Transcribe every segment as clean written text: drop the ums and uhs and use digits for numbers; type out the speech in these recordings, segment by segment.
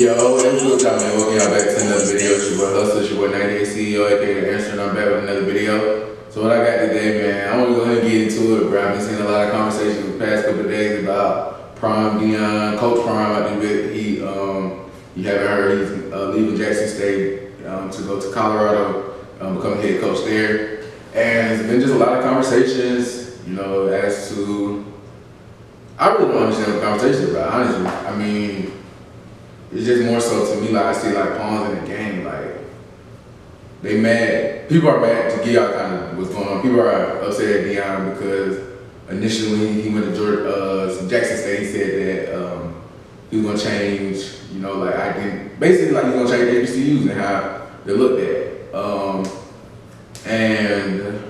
Yo, what's good, y'all, man? Welcome y'all back to another video. It's your boy Hustle, it's your boy 98 CEO, aka The Answer, and I'm back with another video. So what I got today, man, I want to go ahead and get into it, bro. I've been seeing a lot of conversations the past couple of days about Prime Deion, Coach Prime. I think that you haven't heard, he's leaving Jackson State to go to Colorado, become a head coach there. And it's been just a lot of conversations, as to, I really don't understand what the conversation is about, honestly. I mean, it's just more so to me, like I see like pawns in the game, like they mad. People are mad to get y'all kind of what's going on. People are upset at Deion because initially he went to Jackson State. He said that he was gonna change, basically like he's gonna change HBCUs and how they're looked at. And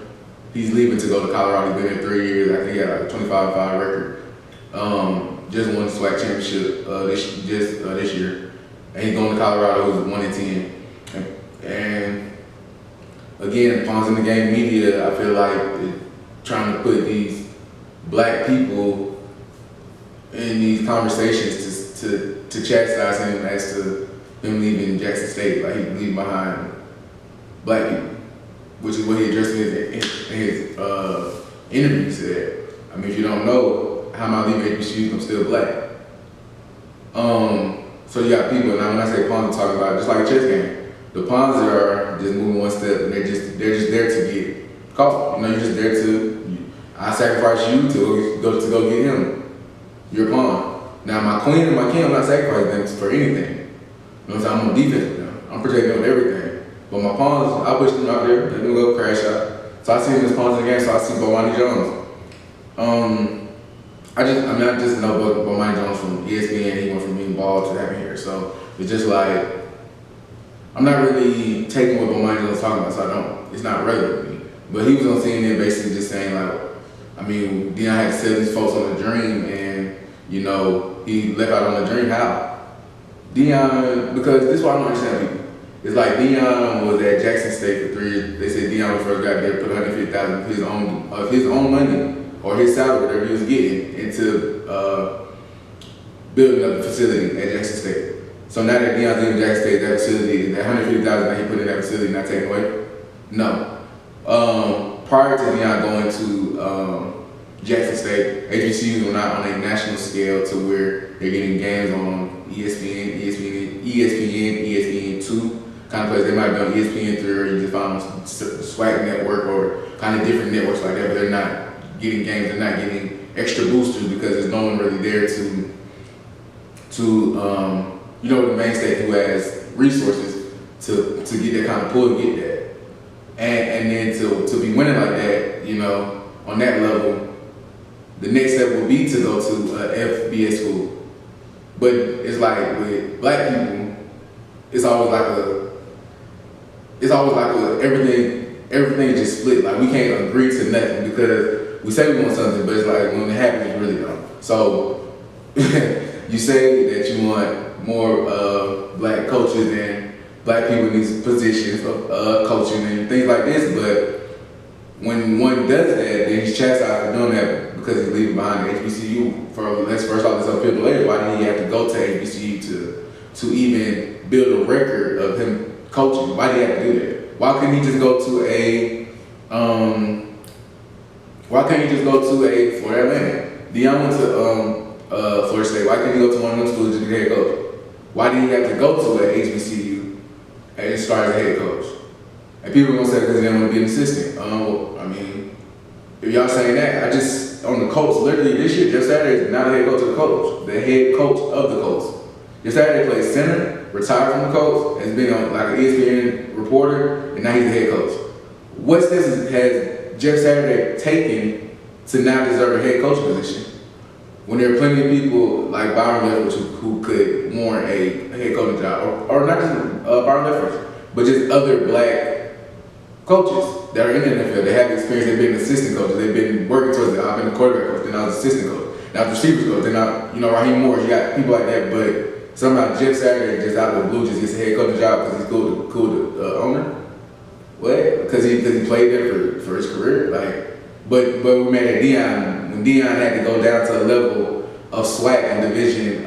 he's leaving to go to Colorado. He's been in 3 years. I think he had like a 25-5 record. Just won the SWAC championship this year, and he's going to Colorado, who's 1-10. And again, pawns in the game media, I feel like trying to put these black people in these conversations to chastise him as to him leaving Jackson State, like he's leaving behind black people, which is what he addressed in his interview. He said, I mean, if you don't know, how am I leaving HBCUs? I'm still black. So you got people, and when I say pawns, I'm talking about just like a chess game. The pawns are just moving one step, and they're just there to get caught. You're just there I sacrifice you to go get him. You're a pawn. Now my queen and my king, I'm not sacrificing them for anything. I'm on defense with them. I'm protecting them with everything. But my pawns, I push them out there, let them go crash out. So I see them as pawns in the game. So I see Bomani Jones. I just know Bomani Jones from ESPN. He went from being bald to having hair. So it's just like, I'm not really taking what Bomani Jones is talking about, so it's not relevant to me. But he was on CNN basically just saying like, I mean, Deion had to sell these folks on a dream, and he left out on the dream. How? Deion, because this is why I don't understand people. It's like Deion was at Jackson State for 3 years. They said Deion was first got there, put $150,000 of his own money or his salary, whatever he was getting, into building up the facility at Jackson State. So now that Deion's leaving Jackson State, that facility, that $150,000 that he put in that facility, not taken away? No. Prior to Deion going to Jackson State, HBCUs were not on a national scale to where they're getting games on ESPN2 kind of place. They might be on ESPN3, or you just find on SWAC network or kind of different networks like that, but they're not getting games, they're not getting extra boosters because there's no one really there to the main state who has resources to get that kind of pull and get that. And then to be winning like that, on that level, the next step would be to go to FBS school. But it's like with black people, it's always like everything just split. Like we can't agree to nothing because we say we want something, but it's like when it happens, you really don't. So you say that you want more black coaches and black people in these positions of coaching and things like this, but when one does that, then he's chastised for doing that because he's leaving behind the HBCU. Let's uphill later. Why did he have to go to HBCU to even build a record of him coaching? Why did he have to do that? Why couldn't he just go to Florida Atlantic? Deion went to Florida State. Why couldn't he go to one of them schools to be head coach? Why did he have to go to an HBCU and start as a head coach? And people are gonna say because he didn't want to be an assistant. I mean, if y'all saying that, on the Colts, literally this year, Jeff Saturday is not the head coach of the Colts, the head coach of the Colts. Jeff Saturday played center, retired from the Colts, has been on like an ESPN reporter, and now he's the head coach. What steps has Jeff Saturday taken to now deserve a head coach position when there are plenty of people like Byron Leftwich who could warrant a head coaching job, or not just Byron Leftwich, but just other black coaches that are in the NFL. They have experience. They've been assistant coaches. They've been working towards it. I've been a quarterback coach. Then I was assistant coach. Now I was receivers coach. Then Raheem Morris. You got people like that. But somehow Jeff Saturday just out of the blue just gets a head coaching job because he's cool to the owner. What? Because he played there for his career. But we made at Deion when Deion had to go down to a level of SWAC and Division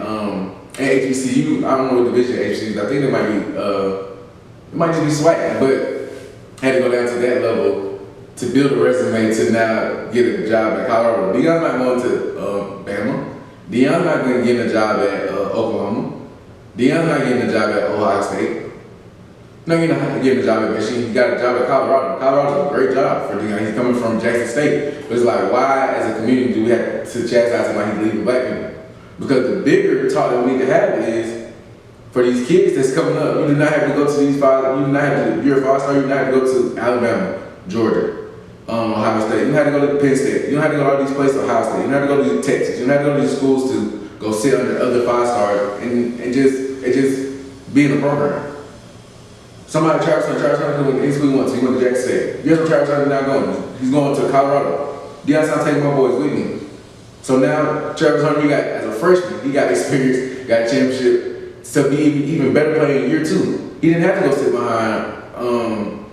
And HBCU, I don't know what division HBCUs. I think it might just be swag, but had to go down to that level to build a resume to now get a job at Colorado. Deion's not going to Bama. Deion's not going to get a job at Oklahoma. Deion's not getting a job at Ohio State. No, you're not getting a job at Michigan. He got a job at Colorado. Colorado's a great job for Deion. He's coming from Jackson State. But it's like, why, as a community, do we have to chastise him like he's leaving black people? Because the bigger talk that we need to have is, for these kids that's coming up, you do not have to go to these five, you do not have to, you're a five-star, you do not have to go to Alabama, Georgia, Ohio State. You don't have to go to Penn State. You don't have to go to all these places, Ohio State. You don't have to go to Texas. You don't have to go to these schools to go sit under other five-stars and just be in the program. Somebody Travis Hunter went to any school he wants to. He went to Jackson State. Guess where Travis Hunter now going? He's going to Colorado. Deion's not taking my boys with me. So now Travis Hunter, he got, as a freshman, he got experience, got a championship to be even better player in year 2. He didn't have to go sit behind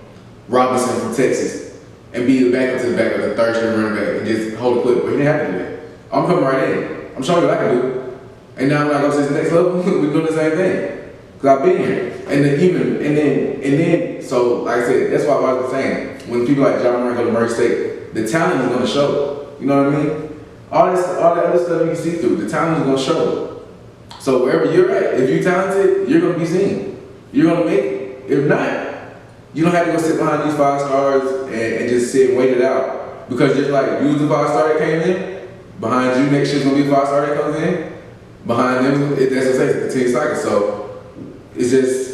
Robinson from Texas and be the backup to the back of the third string running back and just hold the clip. But he didn't have to do that. I'm coming right in. I'm showing you what I can do. And now when I go to the next level, we're doing the same thing. Cause I've been here. And then, so like I said, that's why I was saying, when people like John Moran go to Murray State, the talent is gonna show. You know what I mean? All the other stuff you can see through, the talent is gonna show. So wherever you're at, if you're talented, you're gonna be seen. You're gonna make it. If not, you don't have to go sit behind these 5-stars and just sit and wait it out. Because just like you was the 5-star that came in, behind you next year's gonna be a 5-star that comes in. Behind them, that's what I say, it's a continued cycle. So it's just,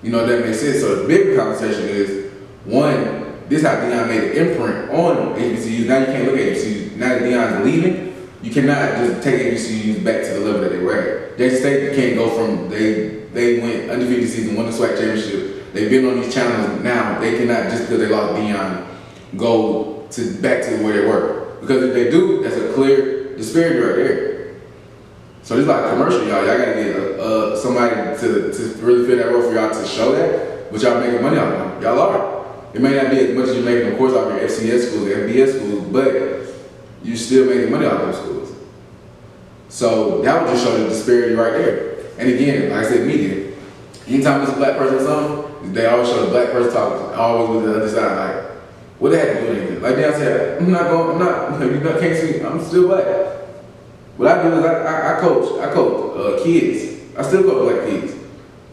that makes sense. So the bigger conversation is, one, this is how Deion made an imprint on HBCUs. Now you can't look at HBCUs. Now that Deion's leaving, you cannot just take HBCUs back to the level that they were at. Jackson State can't go from, they went undefeated season, won the SWAC championship. They've been on these challenges now. They cannot, just because they lost Deion, go back to where they were. Because if they do, that's a clear disparity right there. So this is like a commercial, y'all. Y'all gotta get somebody to really fill that role for y'all to show that, but y'all making money off of them. Y'all are. It may not be as much as you're making, of course, off your FCS schools, FBS schools, but you're still making money off those schools. So that would just show the disparity right there. And again, like I said, media. Anytime there's a black person or something, they always show the black person talking, always with the other side, like, what they had to do with anything. Like Deion said, you can't see, I'm still black. What I do is I coach kids. I still coach black kids.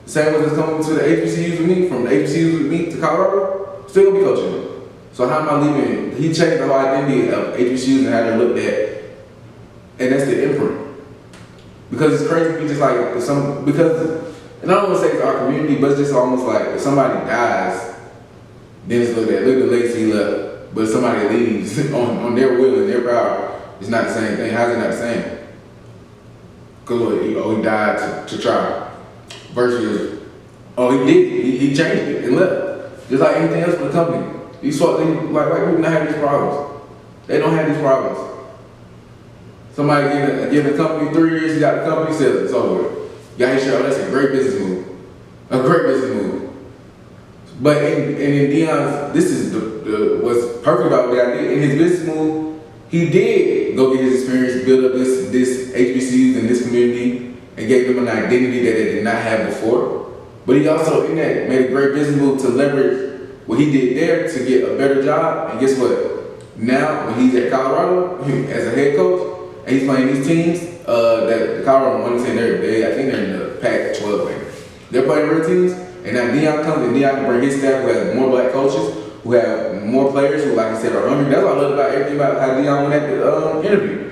Same as coming to the HBCUs with me, from the HBCUs with me to Colorado, still gonna be coaching them. So how am I leaving? He changed the whole identity of HBCUs and how they're looked at, and that's the imprint. Because it's crazy to be just like, and I don't want to say it's our community, but it's just almost like if somebody dies, then it's looked at, look at the legacy he left, but if somebody leaves on their will and their power, it's not the same thing. How's it not the same? Because he died to try. Versus, he did. He changed it and left. Just like anything else for the company. These sort of things, like white people don't have these problems. They don't have these problems. Somebody give a company 3 years, he got the company, says it's over with. Got his shit, that's a great business move. A great business move. But in Deion's, this is what's perfect about what Deion did. In his business move, he did go get his experience, build up this HBCUs in this community, and gave them an identity that they did not have before. But he also, in that, made a great business move to leverage what he did there to get a better job. And guess what? Now, when he's at Colorado, as a head coach, and he's playing these teams, that Colorado won, I think they're in the Pac-12 maybe. They're playing real teams, and now Deion comes, and Deion can bring his staff who has more black coaches, who have more players who, like I said, are hungry. That's what I love about everything about how Deion went at the interview.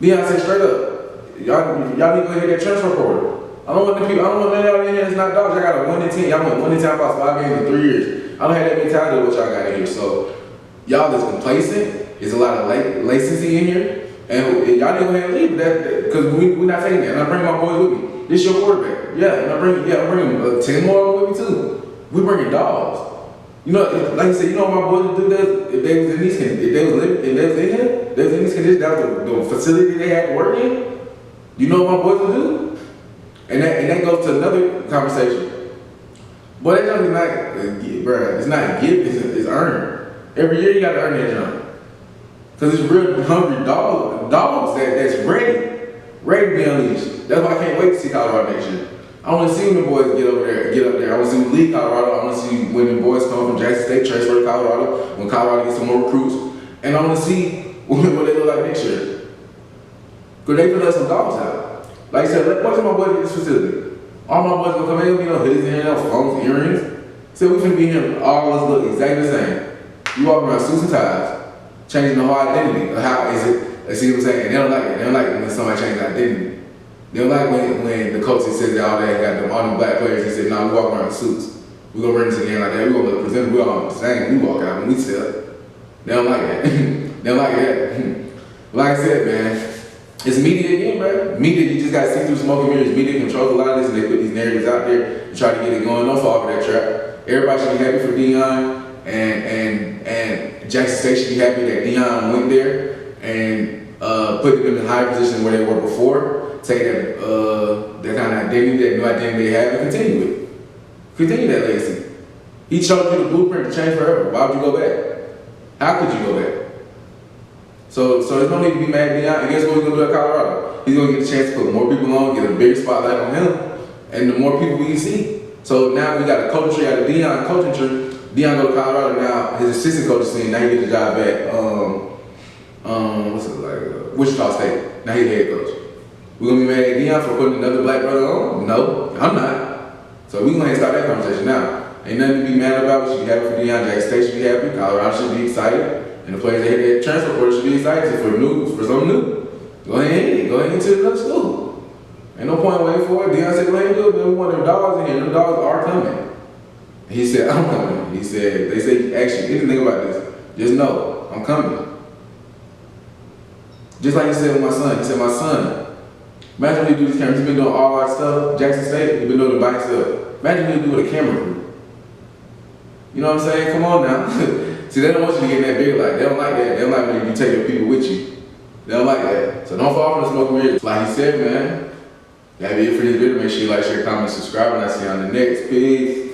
Deion said straight up, y'all need to go ahead and get transfer portal. I don't want none of y'all in here that's not dogs. Y'all got a 1-10. Y'all went 1-10 about 5 games in 3 years. I don't have that mentality of what y'all got in here. So y'all is complacent. There's a lot of latency in here. And y'all need to go ahead and leave because we're not taking that. And I bring my boys with me. This your quarterback. Yeah, and I bring 10 more with me too. We bringing dogs. Like you said, what my boys would do that if they was in these conditions, if they was in these conditions, that was the facility they had to work in. You know what my boys would do? And that goes to another conversation. But that jump is not, bro, it's not a gift, it's earned. Every year you got to earn that jump. Because it's real hungry dogs that's ready. ready to be unleashed. That's why I can't wait to see Colorado next year. I want to see when the boys get up there. I want to see lead Colorado. I want to see when the boys come from Jackson State, transfer to Colorado, when Colorado gets some more recruits. And I want to see what they look like next year. Because they put us some dogs out. Like I said, watch my boys at this facility. All my boys gonna come in, you know, hoodies in here, phones, earrings. So we finna be here, all of us look exactly the same. You walk around suits and ties, changing the whole identity of how is it. See what I'm saying? And they don't like it. They don't like it when somebody changes identity. They don't like when the coach says that all that got them all them black players. He said, "No, we walk around in suits. We gonna bring this again like that. We gonna look presentable. We all the same. We walk out when we sell." They don't like that. They don't like that. Like I said, man, it's media again, bro. Media, you just gotta see through smoke and mirrors. Media controls a lot of this, and they put these narratives out there and try to get it going. Don't fall for that trap. Everybody should be happy for Deion, and Jackson State should be happy that Deion went there and put them in a high position where they were before. Take that kind of identity, that new identity they have, and continue it. Continue that legacy. He showed you the blueprint to change forever. Why would you go back? How could you go back? So there's no need to be mad at Deion. And guess what he's gonna do at Colorado? He's gonna get a chance to put more people on, get a bigger spotlight on him, and the more people we can see. So now we got a coaching tree out of Deion coaching tree. Deion go to Colorado now. His assistant coach is saying now he get the job at Wichita State. Now he's the head coach. We gonna be mad at Deion for putting another black brother on? No, I'm not. So we gonna start that conversation now. Ain't nothing to be mad about. We should be happy for Deion. Jackson State should be happy. Colorado should be excited. And the players that hit that transfer portal should be excited for something new. Go ahead and hit it. Go ahead and into another school. Ain't no point waiting for it. Deion said, go ahead and do it. Man, we want them dogs in here. Them dogs are coming. And he said, I'm coming. He said, they say, actually, here's the thing about this. Just know, I'm coming. Just like he said with my son. He said, my son, imagine when he do this camera. He's been doing all our stuff. Jackson State, he's been doing it by himself. Imagine what he do with a camera crew. You know what I'm saying? Come on now. See, they don't want you to get that big like. They don't like that. They don't like when you take your people with you. They don't like that. So don't fall for the smoke and mirrors. Like he said, man, that'd be it for this video. Make sure you like, share, comment, subscribe, and I'll see you on the next. Peace.